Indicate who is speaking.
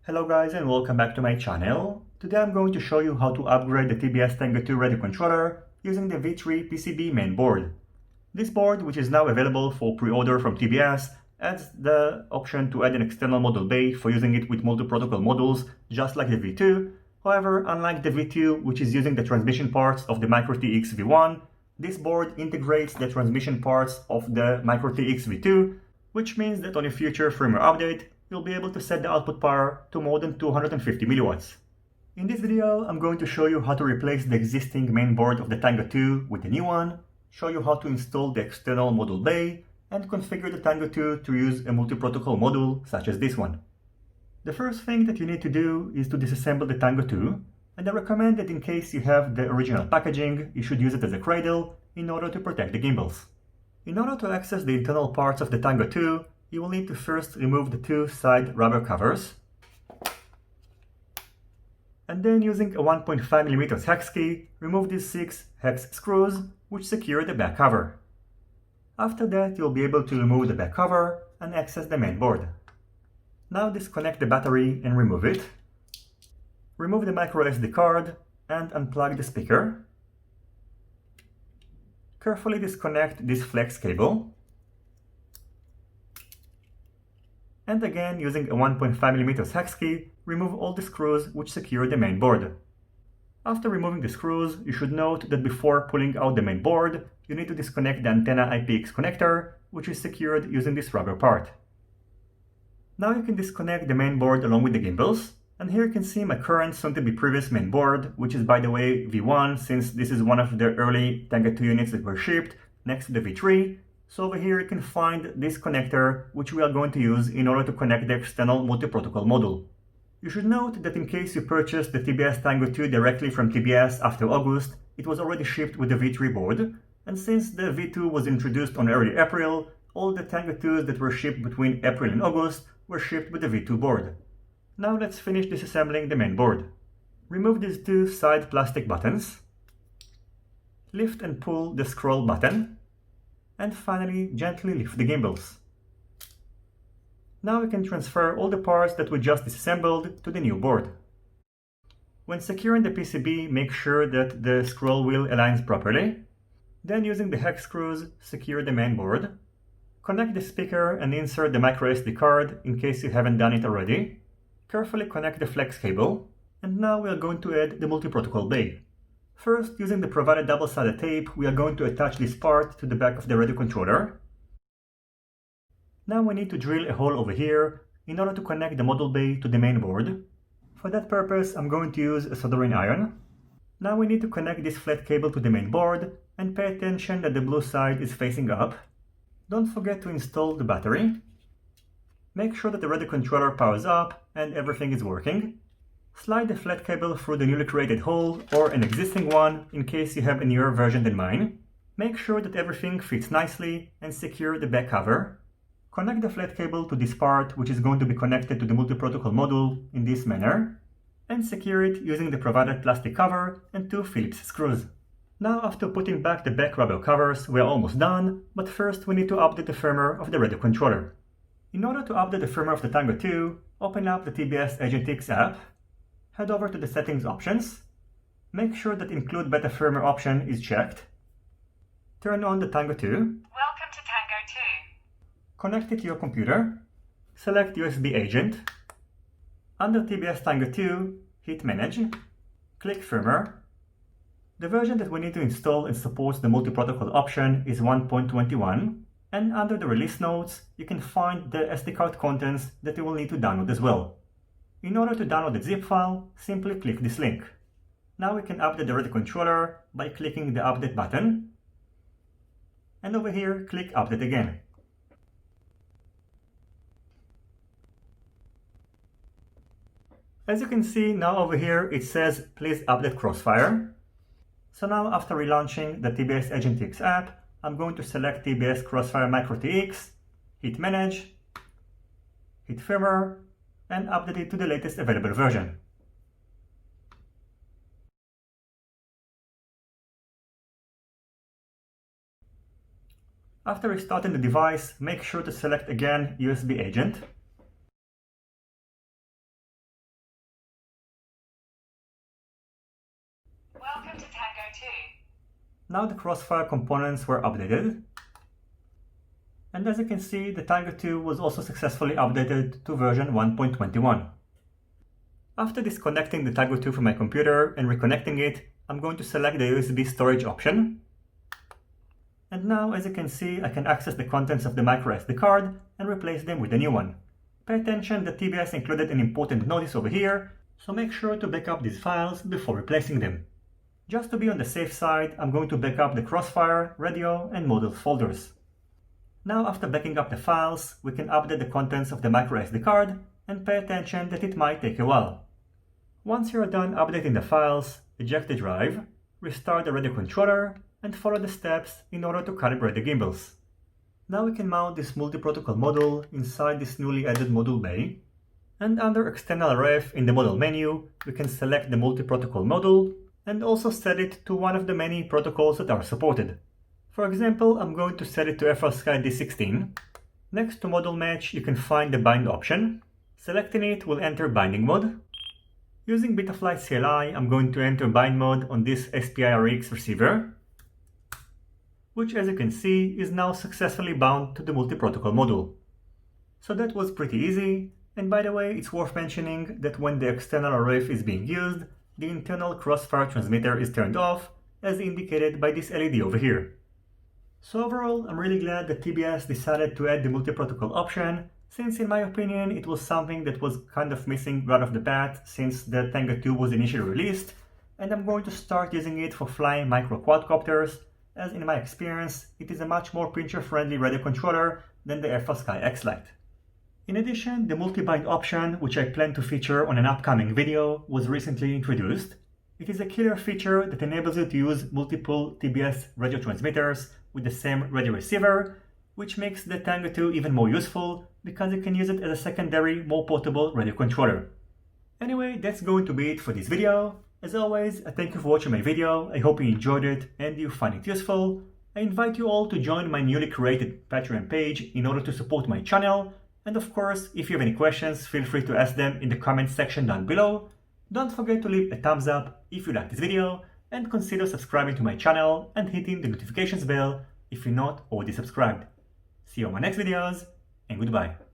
Speaker 1: Hello guys and welcome back to my channel. Today I'm going to show you how to upgrade the TBS Tango 2 radio controller using the V3 PCB main board. This board, which is now available for pre-order from TBS, adds the option to add an external module bay for using it with multi-protocol modules just like the V2. However, unlike the V2, which is using the transmission parts of the MicroTX V1, this board integrates the transmission parts of the MicroTX V2, which means that on a future firmware update, you'll be able to set the output power to more than 250 milliwatts. In this video, I'm going to show you how to replace the existing main board of the Tango 2 with the new one, show you how to install the external module bay, and configure the Tango 2 to use a multi-protocol module such as this one. The first thing that you need to do is to disassemble the Tango 2, and I recommend that in case you have the original packaging, you should use it as a cradle in order to protect the gimbals. In order to access the internal parts of the Tango 2, you will need to first remove the two side rubber covers, and then using a 1.5mm hex key, remove these 6 hex screws which secure the back cover. After that, you'll be able to remove the back cover and access the main board. Now disconnect the battery and remove it. Remove the micro SD card and unplug the speaker. Carefully disconnect this flex cable. And again, using a 1.5mm hex key, remove all the screws which secure the main board. After removing the screws, you should note that before pulling out the main board, you need to disconnect the antenna IPX connector, which is secured using this rubber part. Now you can disconnect the main board along with the gimbals, and here you can see my current soon-to-be previous main board, which is by the way V1, since this is one of the early Tango 2 units that were shipped next to the V3. So over here you can find this connector, which we are going to use in order to connect the external multi-protocol module. You should note that in case you purchased the TBS Tango 2 directly from TBS after August, it was already shipped with the V3 board, and since the V2 was introduced on early April, all the Tango 2s that were shipped between April and August were shipped with the V2 board. Now let's finish disassembling the main board. Remove these two side plastic buttons, lift and pull the scroll button, and finally gently lift the gimbals. Now we can transfer all the parts that we just disassembled to the new board. When securing the PCB, make sure that the scroll wheel aligns properly. Then using the hex screws, secure the main board. Connect the speaker and insert the micro SD card in case you haven't done it already. Carefully connect the flex cable. And now we are going to add the multi-protocol bay. First, using the provided double-sided tape, we are going to attach this part to the back of the radio controller. Now we need to drill a hole over here in order to connect the module bay to the main board. For that purpose, I'm going to use a soldering iron. Now we need to connect this flat cable to the main board and pay attention that the blue side is facing up. Don't forget to install the battery. Make sure that the radio controller powers up and everything is working. Slide the flat cable through the newly created hole or an existing one in case you have a newer version than mine. Make sure that everything fits nicely and secure the back cover. Connect the flat cable to this part, which is going to be connected to the multi-protocol module in this manner, and secure it using the provided plastic cover and 2 Phillips screws. Now after putting back the back rubber covers, we are almost done, but first we need to update the firmware of the radio controller. In order to update the firmware of the Tango 2, open up the TBS AgentX app. Head over to the settings options. Make sure that include beta firmware option is checked. Turn on the Tango 2.
Speaker 2: Welcome to Tango 2.
Speaker 1: Connect it to your computer. Select USB agent. Under TBS Tango 2, hit Manage. Click Firmware. The version that we need to install and supports the multi-protocol option is 1.21, and under the release notes, you can find the SD card contents that you will need to download as well. In order to download the zip file, simply click this link. Now we can update the radio controller by clicking the Update button. And over here, click Update again. As you can see, now over here it says, please update Crossfire. So now after relaunching the TBS AgentX app, I'm going to select TBS Crossfire Micro TX, hit Manage, hit Firmware, and update it to the latest available version. After restarting the device, make sure to select again USB agent. Now the crossfire components were updated. And as you can see, the Tango 2 was also successfully updated to version 1.21. After disconnecting the Tango 2 from my computer and reconnecting it, I'm going to select the USB storage option. And now, as you can see, I can access the contents of the microSD card and replace them with a new one. Pay attention that TBS included an important notice over here, so make sure to back up these files before replacing them. Just to be on the safe side, I'm going to back up the crossfire, radio, and models folders. Now, after backing up the files, we can update the contents of the microSD card and pay attention that it might take a while. Once you're done updating the files, eject the drive, restart the radio controller, and follow the steps in order to calibrate the gimbals. Now we can mount this multi-protocol module inside this newly added module bay, and under External RF in the model menu, we can select the multi-protocol module and also set it to one of the many protocols that are supported. For example, I'm going to set it to FrSky D16. Next to model match, you can find the bind option. Selecting it will enter binding mode. Using Betaflight CLI, I'm going to enter bind mode on this SPI-RX receiver, which, as you can see, is now successfully bound to the multi-protocol module. So that was pretty easy, and by the way, it's worth mentioning that when the external RF is being used, the internal crossfire transmitter is turned off, as indicated by this LED over here. So overall, I'm really glad that TBS decided to add the multi-protocol option, since in my opinion it was something that was kind of missing right off the bat since the Tango 2 was initially released, and I'm going to start using it for flying micro quadcopters, as in my experience, it is a much more pincher-friendly radio controller than the FrSky X-Lite. In addition, the multi-bind option, which I plan to feature on an upcoming video, was recently introduced. It is a killer feature that enables you to use multiple TBS radio transmitters with the same radio receiver, which makes the Tango 2 even more useful because you can use it as a secondary, more portable radio controller. Anyway, that's going to be it for this video. As always, I thank you for watching my video. I hope you enjoyed it and you find it useful. I invite you all to join my newly created Patreon page in order to support my channel. And of course, if you have any questions, feel free to ask them in the comments section down below. Don't forget to leave a thumbs up if you like this video, and consider subscribing to my channel and hitting the notifications bell if you're not already subscribed. See you on my next videos, and goodbye.